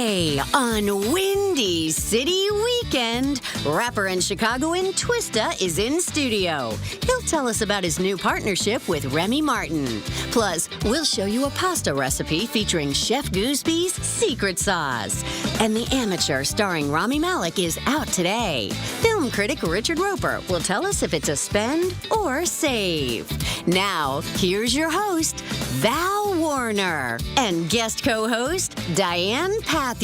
Today on Windy City Weekend, rapper and Chicagoan Twista is in studio. He'll tell us about his new partnership with Remy Martin. Plus, we'll show you a pasta recipe featuring Chef Gooseby's secret sauce. And The Amateur starring Rami Malek is out today. Film critic Richard Roper will tell us if it's a spend or save. Now, here's your host, Val Warner, and guest co-host, Diane Pathew.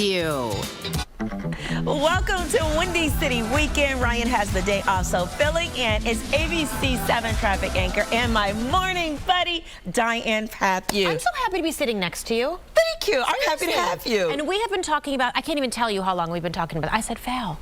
Welcome to Windy City Weekend. Ryan has the day off, so filling in is ABC 7 traffic anchor and my morning buddy, Diane Pathew. I'm so happy to be sitting next to you. Thank you. I'm happy to have you. And we have been talking about, I can't even tell you how long we've been talking about it. I said, Val,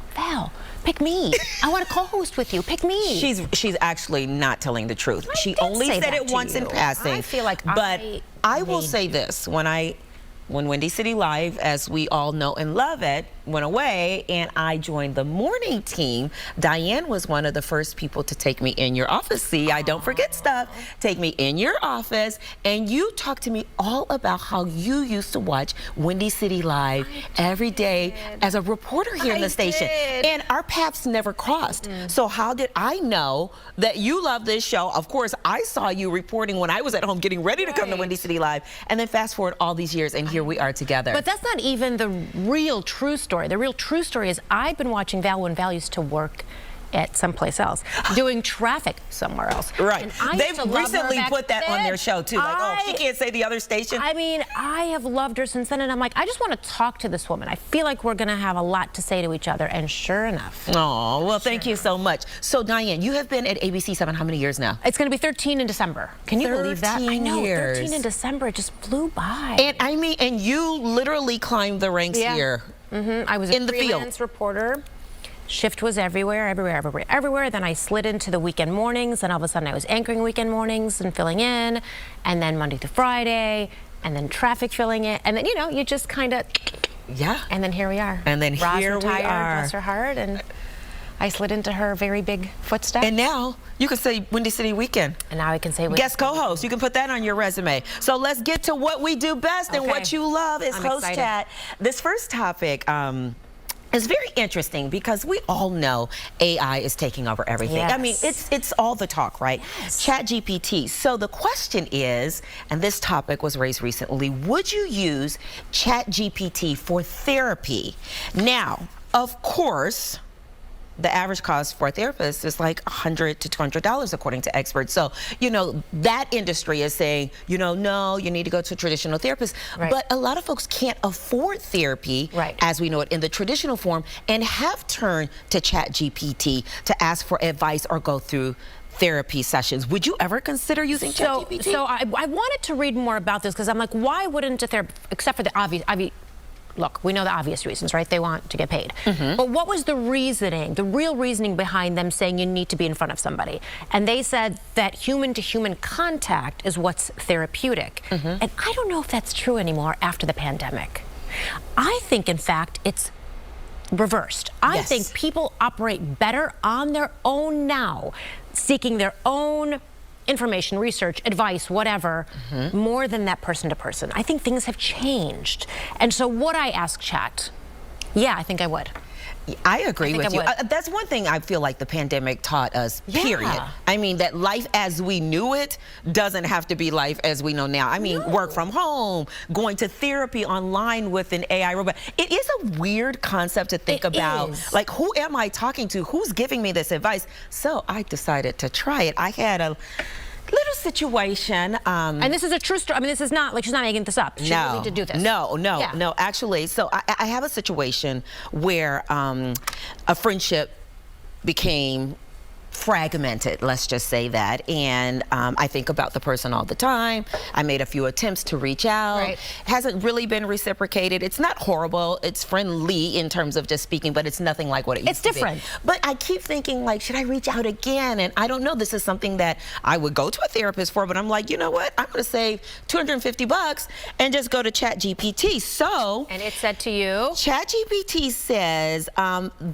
pick me. I want to co-host with you. Pick me. She's actually not telling the truth. She only said it once in passing. I feel like but I will say this, when Windy City Live, as we all know and love it, went away and I joined the morning team, Diane was one of the first people to take me in your office. See, I don't forget stuff. Take me in your office and you talked to me all about how you used to watch Windy City Live every day as a reporter here in the station. And our paths never crossed. So how did I know that you love this show? Of course, I saw you reporting when I was at home getting ready to come to Windy City Live. And then fast forward all these years and here we are together. But that's not even the real true story. The real true story is I've been watching Val when Val used to work at someplace else, doing traffic somewhere else. Right. They've recently put that on their show too. Like, oh, she can't say the other station. I mean, I have loved her since then, and I'm like, I just want to talk to this woman. I feel like we're going to have a lot to say to each other, and sure enough. Oh, well, thank you so much. So, Diane, you have been at ABC 7 how many years now? It's going to be 13 in December. Can you believe that? I know, 13 in December. It just flew by. And I mean, and you literally climbed the ranks here. I was a freelance reporter. Shift was everywhere. Then I slid into the weekend mornings, and all of a sudden I was anchoring weekend mornings and filling in, and then Monday to Friday, and then traffic filling in, and then, you know, you just kind of, and then here we are. And then here we are. Bless her heart, and I slid into her very big footsteps. And now you can say Windy City Weekend. And now I can say Windy Guest co-host. You can put that on your resume. So let's get to what we do best and what you love is host chat. This first topic, it's very interesting because we all know AI is taking over everything. I mean, it's all the talk, right? ChatGPT. So the question is, and this topic was raised recently, would you use ChatGPT for therapy? Now, of course, the average cost for a therapist is like $100 to $200 according to experts. So, you know, that industry is saying, you know, no, you need to go to a traditional therapist. But a lot of folks can't afford therapy as we know it in the traditional form and have turned to ChatGPT to ask for advice or go through therapy sessions. Would you ever consider using ChatGPT? So I wanted to read more about this because I'm like, why wouldn't a therapist, except for the obvious, look, we know the obvious reasons, right? They want to get paid. But what was the reasoning, the real reasoning behind them saying you need to be in front of somebody? And they said that human-to-human contact is what's therapeutic. And I don't know if that's true anymore after the pandemic. I think, in fact, it's reversed. I think people operate better on their own now, seeking their own information, research, advice, whatever, more than that person to person. I think things have changed. And so would I ask Chat? Yeah, I think I would. I agree with you. That's one thing I feel like the pandemic taught us, period. I mean, that life as we knew it doesn't have to be life as we know now. I mean, work from home, going to therapy online with an AI robot. It is a weird concept to think about. Like, who am I talking to? Who's giving me this advice? So I decided to try it. I had a little situation. And this is a true story. I mean, this is not, like, she's not making this up. She really did do this. No, actually. So I have a situation where a friendship became fragmented, let's just say that, and I think about the person all the time. I made a few attempts to reach out. Hasn't really been reciprocated. It's not horrible. It's friendly in terms of just speaking, but it's nothing like what it used to be. It's different. But I keep thinking, like, should I reach out again? And I don't know. This is something that I would go to a therapist for, but I'm like, you know what? I'm going to save $250 and just go to ChatGPT. So, and it said to you, ChatGPT says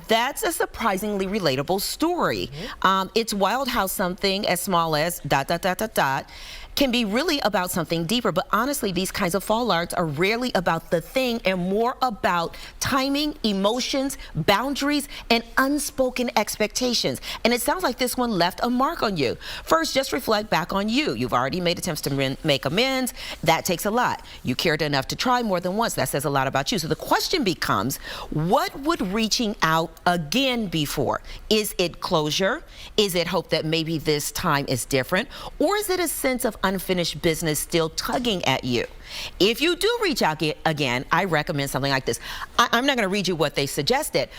that's a surprisingly relatable story. It's wild how something as small as ... can be really about something deeper, but honestly, these kinds of fall arts are rarely about the thing and more about timing, emotions, boundaries, and unspoken expectations. And it sounds like this one left a mark on you. First, just reflect back on you. You've already made attempts to make amends. That takes a lot. You cared enough to try more than once. That says a lot about you. So the question becomes, what would reaching out again be for? Is it closure? Is it hope that maybe this time is different? Or is it a sense of unfinished business still tugging at you? If you do reach out again, I recommend something like this. I'm not going to read you what they suggested,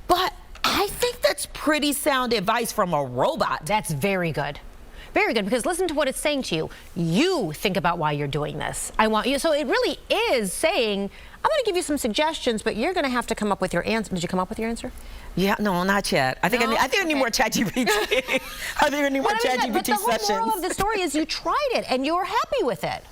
but I think that's pretty sound advice from a robot. That's very good. Very good, because listen to what it's saying to you. You think about why you're doing this. I want you. So it really is saying, I'm going to give you some suggestions, but you're going to have to come up with your answer. Did you come up with your answer? Yeah, no, not yet. I think I need more ChatGPT. I think I need more ChatGPT sessions. But the whole moral of the story is you tried it and you were happy with it.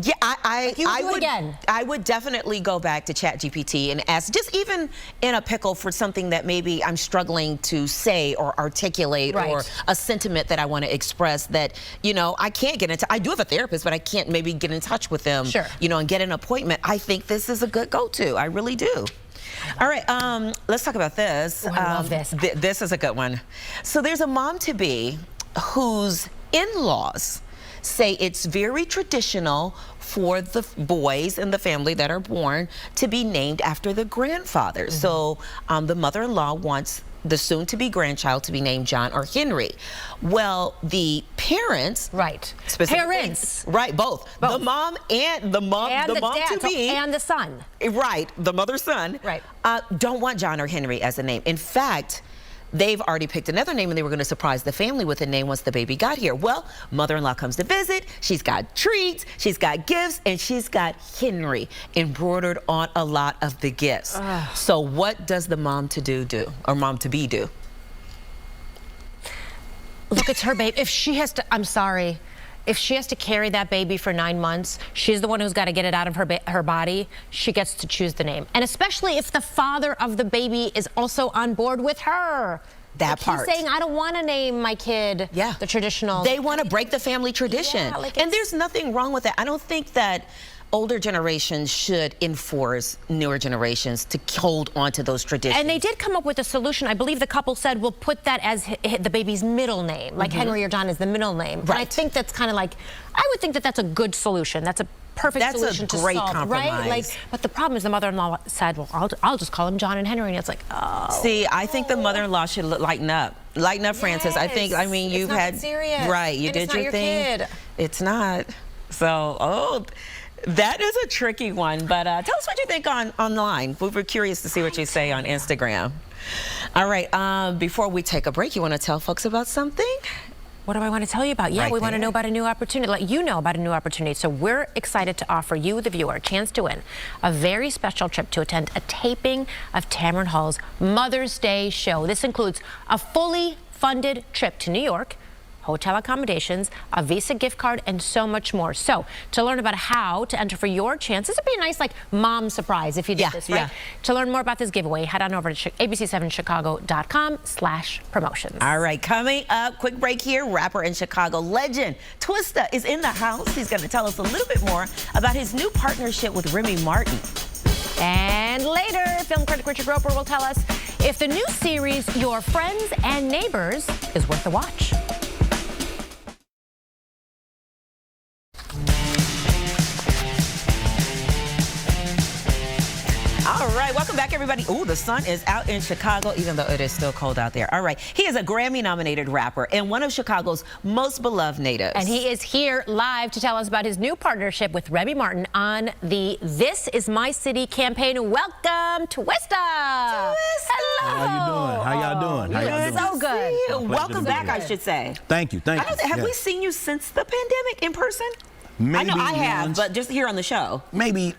Yeah, I would again. I would definitely go back to ChatGPT and ask, just even in a pickle for something that maybe I'm struggling to say or articulate, or a sentiment that I want to express that, you know, I can't get into. I do have a therapist, but I can't maybe get in touch with them, you know, and get an appointment. I think this is a good go-to. I really do. All right, let's talk about this. Oh, I love this. This is a good one. So there's a mom-to-be whose in-laws say it's very traditional for the boys in the family that are born to be named after the grandfather. So the mother-in-law wants the soon-to-be grandchild to be named John or Henry. Well, the parents, both. The mom and the mom-to-be and the son, the mother's son, don't want John or Henry as a name. In fact, they've already picked another name, and they were going to surprise the family with a name once the baby got here. Well, mother-in-law comes to visit. She's got treats, she's got gifts, and she's got Henry embroidered on a lot of the gifts. So what does the mom-to-be do? Look, it's her baby. If she has to, I'm sorry. If she has to carry that baby for 9 months, she's the one who's got to get it out of her body. She gets to choose the name. And especially if the father of the baby is also on board with her. That part. He's saying, I don't want to name my kid the traditional. They want to break the family tradition. And there's nothing wrong with that. I don't think that older generations should enforce newer generations to hold on to those traditions. And they did come up with a solution. I believe the couple said, we'll put that as the baby's middle name, like Henry or John is the middle name. And I think that's kind of like, I would think that that's a good solution. That's a perfect solution to solve. That's a great compromise. Right? Like, but the problem is the mother-in-law said, well, I'll just call him John and Henry. And it's like, oh. See, I think the mother-in-law should lighten up. Lighten up, Francis. I think, I mean, you've had, serious. You did your thing. Kid. It's not. So, that is a tricky one, but tell us what you think online. We were curious to see what you say on Instagram. All right, before we take a break, you want to tell folks about something? What do I want to tell you about? Yeah, we want to know about a new opportunity, let you know about a new opportunity. So we're excited to offer you, the viewer, a chance to win a very special trip to attend a taping of Tamron Hall's Mother's Day show. This includes a fully funded trip to New York, hotel accommodations, a Visa gift card, and so much more. So to learn about how to enter for your chance, this would be a nice like mom surprise if you did this, right? To learn more about this giveaway, head on over to abc7chicago.com/promotions. All right, coming up, quick break here. Rapper and Chicago legend Twista is in the house. He's going to tell us a little bit more about his new partnership with Remy Martin. And later, film critic Richard Roper will tell us if the new series Your Friends and Neighbors is worth a watch. All right, welcome back, everybody. Ooh, the sun is out in Chicago, even though it is still cold out there. All right, he is a Grammy-nominated rapper and one of Chicago's most beloved natives. And he is here live to tell us about his new partnership with Remy Martin on the This Is My City campaign. Welcome, Twista. Hello. How you doing? How y'all doing? How y'all doing? So good. Welcome back, I should say. Thank you. Thank you. Have we seen you since the pandemic in person? Maybe I know I have, once, but just here on the show. Maybe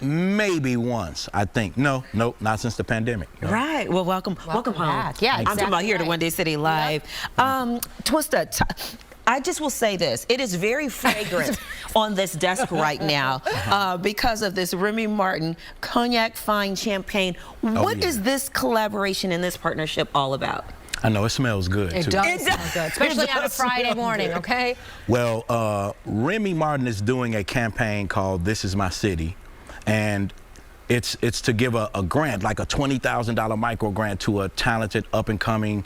once, I think. No, not since the pandemic. No. Right. Well, welcome home. Back. Yeah, I'm talking about here to One Day City Live. Twista, I just will say this. It is very fragrant on this desk right now because of this Remy Martin Cognac Fine Champagne. What is this collaboration and this partnership all about? I know, it smells good, too. It does smell good, especially on a Friday morning, okay? Well, Remy Martin is doing a campaign called This Is My City, and it's to give a grant, like a $20,000 micro grant to a talented, up-and-coming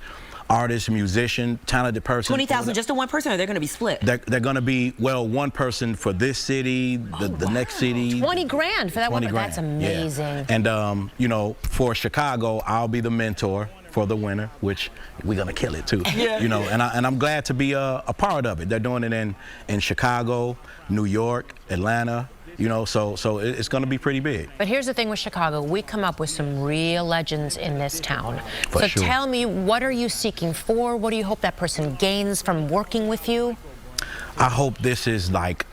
artist, musician, talented person. 20,000 just to one person, or they're going to be split? They're going to be, well, one person for this city, the next city. 20 grand for that one, that's amazing. Yeah. And, you know, for Chicago, I'll be the mentor for the winner, which we're going to kill it, too. Yeah. You know, and I'm glad to be a part of it. They're doing it in Chicago, New York, Atlanta. You know, so it's going to be pretty big. But here's the thing with Chicago. We come up with some real legends in this town. For so sure. Tell me, what are you seeking for? What do you hope that person gains from working with you? I hope this is like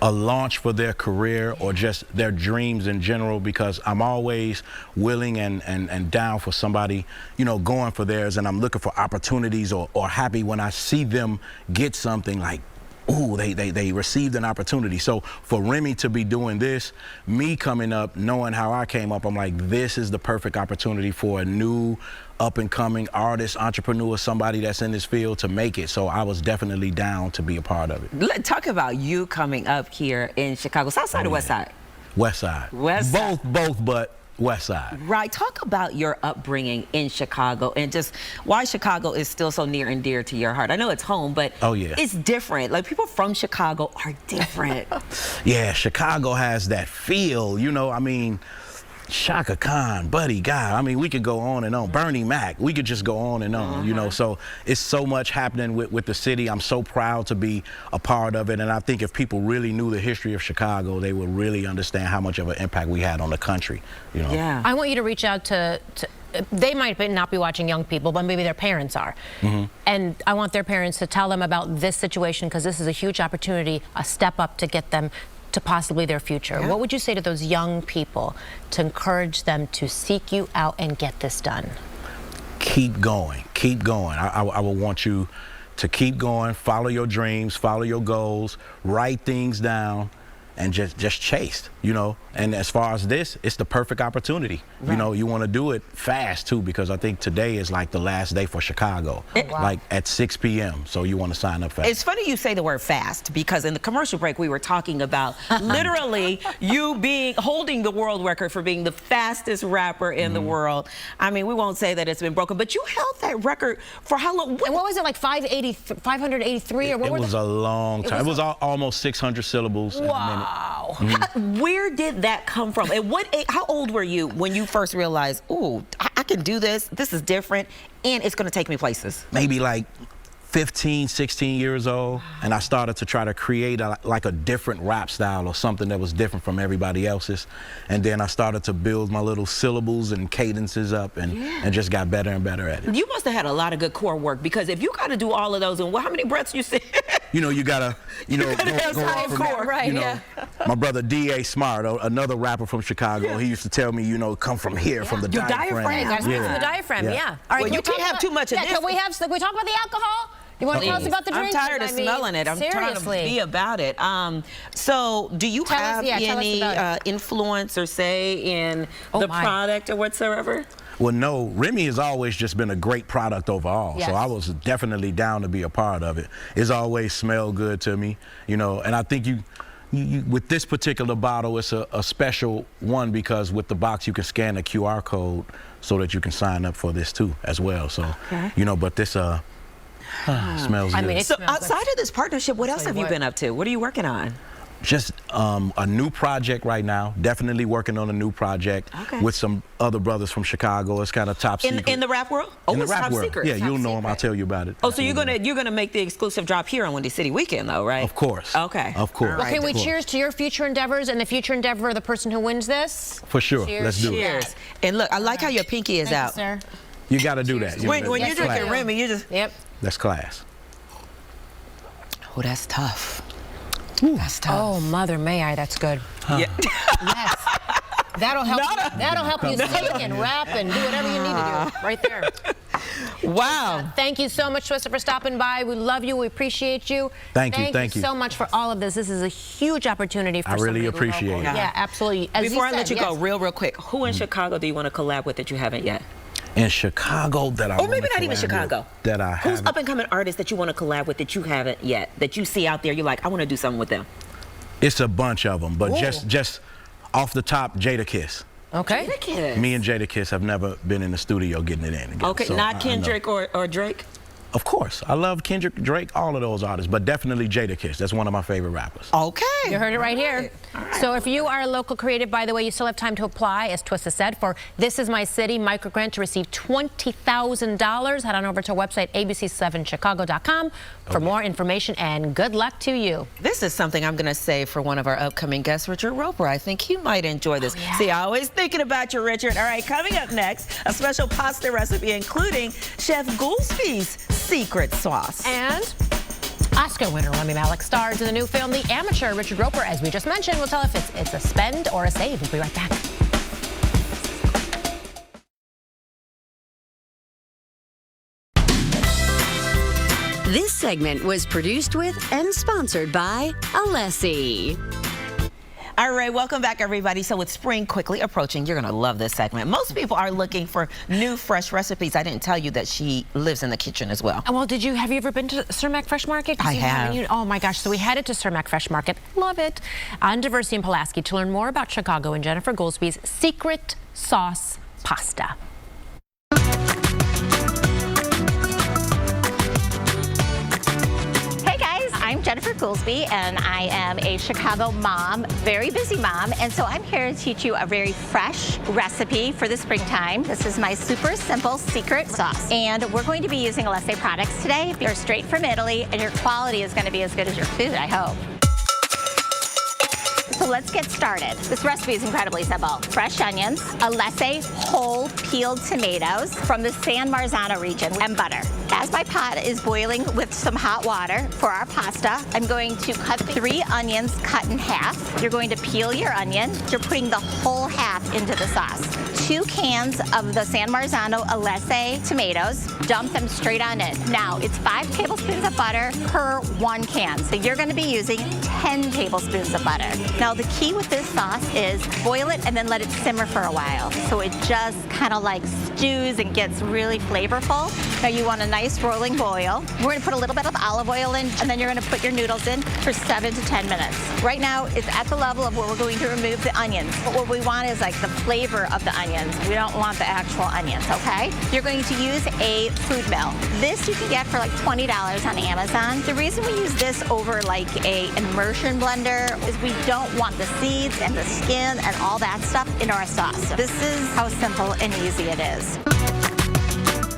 a launch for their career or just their dreams in general, because I'm always willing and down for somebody, you know, going for theirs, and I'm looking for opportunities or happy when I see them get something like, ooh, they received an opportunity. So for Remy to be doing this, me coming up, knowing how I came up, I'm like, this is the perfect opportunity for a new up-and-coming artist, entrepreneur, somebody that's in this field to make it. So I was definitely down to be a part of it. Let's talk about you coming up here in Chicago. South side or west side? West side. West side. Both, but West side. Right. Talk about your upbringing in Chicago and just why Chicago is still so near and dear to your heart. I know it's home, but oh, yeah, it's different. Like, people from Chicago are different. Yeah, Chicago has that feel, you know, I mean, Shaka Khan, Buddy Guy, I mean, we could go on and on. Bernie Mac, we could just go on and on, you know. So it's so much happening with the city. I'm so proud to be a part of it. And I think if people really knew the history of Chicago, they would really understand how much of an impact we had on the country, you know. Yeah. I want you to reach out to they might not be watching young people, but maybe their parents are. And I want their parents to tell them about this situation, because this is a huge opportunity, a step up to get them to possibly their future. What would you say to those young people to encourage them to seek you out and get this done? Keep going, keep going. I would want you to keep going, follow your dreams, follow your goals, write things down, and just chase, you know. And as far as this, it's the perfect opportunity. You know, you want to do it fast too, because I think today is like the last day for Chicago, like at 6 p.m. So you want to sign up fast. It's funny you say the word fast, because in the commercial break we were talking about literally you holding the world record for being the fastest rapper in the world. I mean, we won't say that it's been broken, but you held that record for how long? And what was it, like 583 or what? It was a long time. It was almost 600 syllables in a minute. Wow. Where did that come from? And how old were you when you first realized, ooh, I can do this, this is different, and it's going to take me places? Maybe like 15, 16 years old, and I started to try to create like a different rap style or something that was different from everybody else's. And then I started to build my little syllables and cadences up, and just got better and better at it. You must have had a lot of good core work, because if you got to do all of those, and how many breaths you said? You know, you gotta, you know, go off from, right, you know, my brother D.A. Smart, another rapper from Chicago, he used to tell me, you know, come from here, from the diaphragm. From the diaphragm, All right, well, you can't have too much of this. Can we talk about the alcohol? You want to tell us about the drinks? I'm tired of smelling it. I'm trying to be about it. So, do you have any influence or say in the product or whatsoever? Well, no, Remy has always just been a great product overall, so I was definitely down to be a part of it. It's always smelled good to me, you know, and I think you with this particular bottle, it's a special one, because with the box you can scan the QR code so that you can sign up for this too as well. So, you know, but this smells good. I mean, so outside of this partnership, what else have you been up to? What are you working on? Just a new project right now. Definitely working on a new project with some other brothers from Chicago. It's kind of top secret. In the rap world? Oh, in the rap world. Secret. Yeah, you'll know them. I'll tell you about it. Oh, so you're gonna make the exclusive drop here on Windy City Weekend, though, right? Of course. Okay. Of course. Well, can we cheers to your future endeavors and the future endeavor of the person who wins this? For sure. Cheers. Let's do it. Cheers. And look, I like how your pinky is out. Thank you, sir. You got to do that. When you're drinking Remy, you just... Yep. That's class. Oh, that's tough. That's tough. Oh, Mother May I, that's good. Yeah. Yes. That'll help you sing and rap and do whatever you need to do right there. Wow. Thank you so much, Twista, for stopping by. We love you. We appreciate you. Thank you so much for all of this. This is a huge opportunity for I really appreciate it. Yeah, absolutely. As Before I let you go, yes. real quick, who in Chicago do you want to collab with that you haven't yet? In Chicago that I or maybe not even Chicago. That I Who's up and coming artists that you want to collab with that you haven't yet, that you see out there, you're like, I want to do something with them? It's a bunch of them, but just off the top, Jadakiss. Okay. Jadakiss. Me and Jadakiss have never been in the studio getting it in together. Okay, so not Kendrick or Drake? Of course. I love Kendrick, Drake, all of those artists, but definitely Jadakiss. That's one of my favorite rappers. Okay. You heard it right here. So if you are a local creative, by the way, you still have time to apply, as Twista said, for This Is My City microgrant to receive $20,000. Head on over to our website, abc7chicago.com for more information, and good luck to you. This is something I'm going to say for one of our upcoming guests, Richard Roper. I think he might enjoy this. Oh, yeah. See, always thinking about you, Richard. All right, coming up next, a special pasta recipe including Chef Goolsby's secret sauce. And Oscar winner Rami Malek stars in the new film The Amateur. Richard Roper, as we just mentioned, will tell us if it's a spend or a save. We'll be right back. This segment was produced with and sponsored by Alessi. All right, welcome back, everybody. So with spring quickly approaching, you're going to love this segment. Most people are looking for new, fresh recipes. I didn't tell you that she lives in the kitchen as well. Well, have you ever been to Cermak Fresh Market? I have. Oh, my gosh. So we headed to Cermak Fresh Market. Love it. On Diversity and Pulaski to learn more about Chicago and Jennifer Goolsby's secret sauce pasta. I'm Jennifer Goolsby, and I am a Chicago mom, very busy mom, and so I'm here to teach you a very fresh recipe for the springtime. This is my super simple secret sauce, and we're going to be using Alessi products today. They're straight from Italy, and your quality is going to be as good as your food, I hope. So let's get started. This recipe is incredibly simple. Fresh onions, Alessi whole peeled tomatoes from the San Marzano region, and butter. As my pot is boiling with some hot water for our pasta, I'm going to cut 3 onions cut in half. You're going to peel your onion. You're putting the whole half into the sauce. 2 cans of the San Marzano Alessi tomatoes. Dump them straight on in. Now, it's 5 tablespoons of butter per 1 can. So you're going to be using 10 tablespoons of butter. Now, the key with this sauce is boil it and then let it simmer for a while. So it just kind of like stews and gets really flavorful. Now, you want a nice rolling boil. We're going to put a little bit of olive oil in, and then you're going to put your noodles in for 7 to 10 minutes. Right now, it's at the level of where we're going to remove the onions. But what we want is like the flavor of the onions. We don't want the actual onions, okay? You're going to use a food mill. This you can get for like $20 on Amazon. The reason we use this over like a immersion blender is we don't want the seeds and the skin and all that stuff in our sauce. This is how simple and easy it is.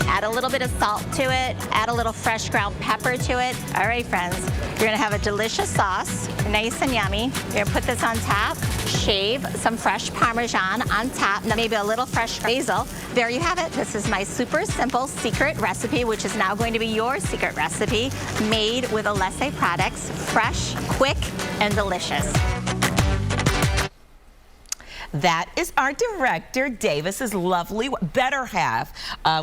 Add a little bit of salt to it, add a little fresh ground pepper to it. All right, friends, you're gonna have a delicious sauce, nice and yummy. You're gonna put this on top, shave some fresh Parmesan on top, and maybe a little fresh basil. There you have it. This is my super simple secret recipe, which is now going to be your secret recipe, made with Alessi products, fresh, quick, and delicious. That is our director, Davis's lovely, better half,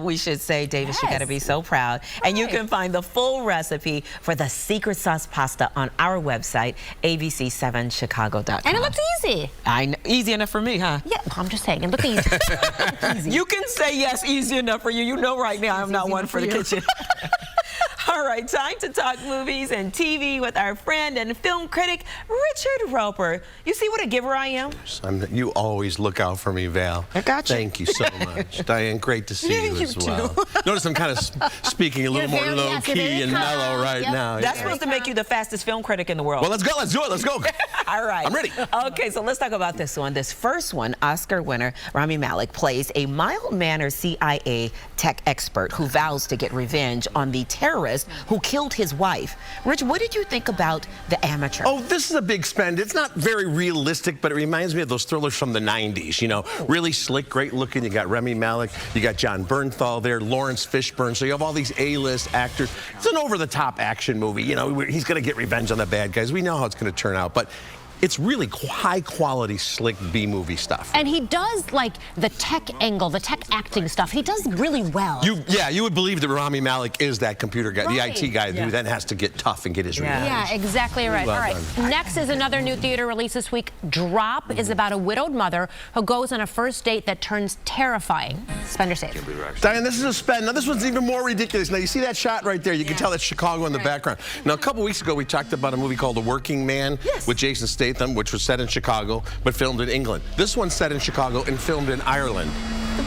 we should say. Davis, yes. You got to be so proud. Right. And you can find the full recipe for the secret sauce pasta on our website, abc7chicago.com. And it looks easy. I know, easy enough for me, huh? Yeah, I'm just saying, it looks easy. Easy. You can say yes, easy enough for you. You know right now I'm not one for the kitchen. All right, time to talk movies and TV with our friend and film critic, Richard Roper. You see what a giver I am? You always look out for me, Val. I got you. Thank you so much. Diane, great to see you as well. Notice I'm kind of speaking a little more low-key and mellow right now. That's supposed to make you the fastest film critic in the world. Well, let's go. Let's do it. Let's go. All right. I'm ready. Okay, so let's talk about this one. This first one, Oscar winner Rami Malek plays a mild-mannered CIA tech expert who vows to get revenge on the terrorist who killed his wife. Rich, what did you think about The Amateur? Oh, this is a big spend. It's not very realistic, but it reminds me of those thrillers from the 90s, you know, really slick, great looking. You got Rami Malek, you got John Bernthal there, Lawrence Fishburne, so you have all these A-list actors. It's an over-the-top action movie, you know, he's going to get revenge on the bad guys. We know how it's going to turn out, but it's really high quality, slick B-movie stuff. And he does like the tech angle, the tech acting stuff. He does really well. You would believe that Rami Malek is that computer guy, Right. the IT guy who then has to get tough and get his revenge. Yeah, exactly right. Well All right. done. Next is another new theater release this week. Drop is about a widowed mother who goes on a first date that turns terrifying. Spend or save. Diane, this is a spend. Now, this one's even more ridiculous. Now, you see that shot right there? You can tell that's Chicago in the background. Now, a couple weeks ago, we talked about a movie called The Working Man with Jason Statham, which was set in Chicago, but filmed in England. This one's set in Chicago and filmed in Ireland.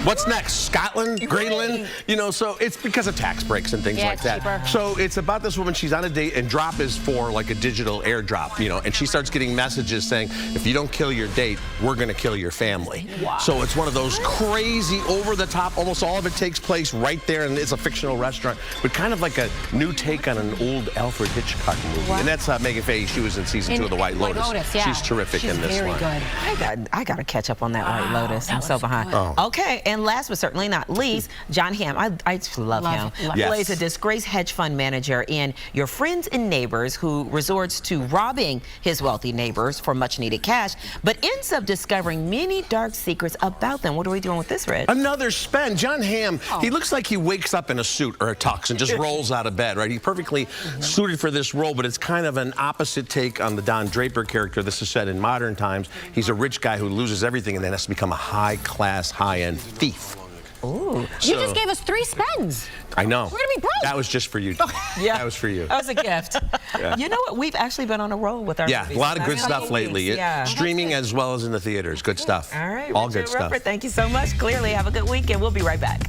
What's next? Scotland? Greenland? You know, so it's because of tax breaks and things like that. Cheaper. So it's about this woman, she's on a date, and Drop is for like a digital airdrop, you know, and she starts getting messages saying, if you don't kill your date, we're going to kill your family. Wow. So it's one of those crazy, over-the-top, almost all of it takes place right there, and it's a fictional restaurant, but kind of like a new take on an old Alfred Hitchcock movie. And that's Megan Fahy. She was in season 2 of The White Lotus. Yeah. She's terrific in this one. Very good. I got to catch up on that White Lotus. I'm so behind. Oh. Okay, and last but certainly not least, John Hamm. I just love him. Yes. Plays a disgraced hedge fund manager in Your Friends and Neighbors who resorts to robbing his wealthy neighbors for much needed cash, but ends up discovering many dark secrets about them. What are we doing with this, Rich? Another spend. John Hamm, he looks like he wakes up in a suit or a tux and just rolls out of bed, right? He's perfectly suited for this role, but it's kind of an opposite take on the Don Draper character. This is set in modern times. He's a rich guy who loses everything and then has to become a high-class, high-end thief. Ooh. You just gave us 3 spends. I know. We're going to be broke. That was just for you. Yeah. That was for you. That was a gift. You know what? We've actually been on a roll with our movies. A lot of good stuff lately. Yeah. Streaming as well as in the theaters. Good stuff. All right. All Richard good stuff. Ruppert, thank you so much. Clearly, have a good weekend. We'll be right back.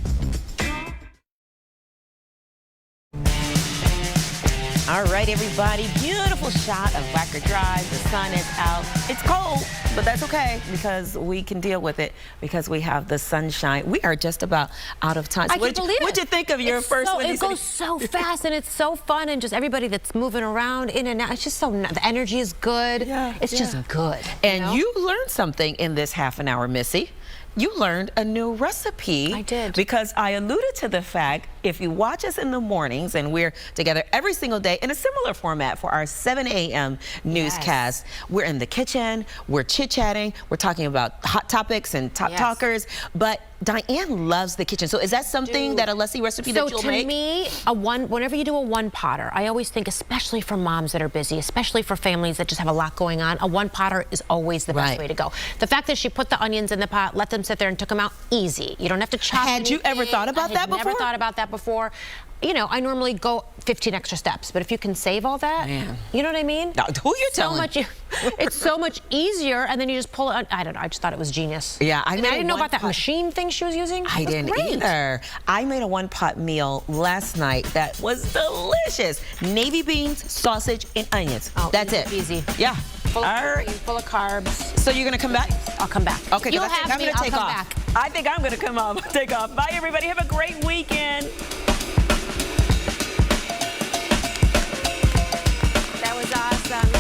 All right, everybody, beautiful shot of Wacker Drive. The sun is out. It's cold, but that's okay because we can deal with it because we have the sunshine. We are just about out of time. So I can't believe it. What'd you think of your first one? It goes so fast and it's so fun, and just everybody that's moving around in and out. It's just so, the energy is good. Yeah, it's just good. And you learned something in this half an hour, Missy. You learned a new recipe. I did. Because I alluded to the fact, if you watch us in the mornings, and we're together every single day in a similar format for our 7 a.m. newscast, we're in the kitchen, we're chit-chatting, we're talking about hot topics and top talkers, but Diane loves the kitchen. So is that something that a Leslie recipe that you'll make? So to me, whenever you do a one-potter, I always think, especially for moms that are busy, especially for families that just have a lot going on, a one-potter is always the best way to go. The fact that she put the onions in the pot, let them sit there and took them out, easy. You don't have to chop Had you ever thought about that before? Never thought about that before. You know, I normally go 15 extra steps, but if you can save all that, you know what I mean? Now, who you telling? It's so much easier, and then you just pull it. I don't know. I just thought it was genius. Yeah, I didn't know about that machine thing she was using. I didn't either. I made a one-pot meal last night that was delicious. Navy beans, sausage, and onions. Oh, that's it. Easy. Yeah. Full of carbs. So you're gonna come back? I'll come back. Okay, You'll I think have I'm me. gonna I'll take come off. back. I think I'm gonna come off. Take off. Bye, everybody. Have a great weekend. That was awesome.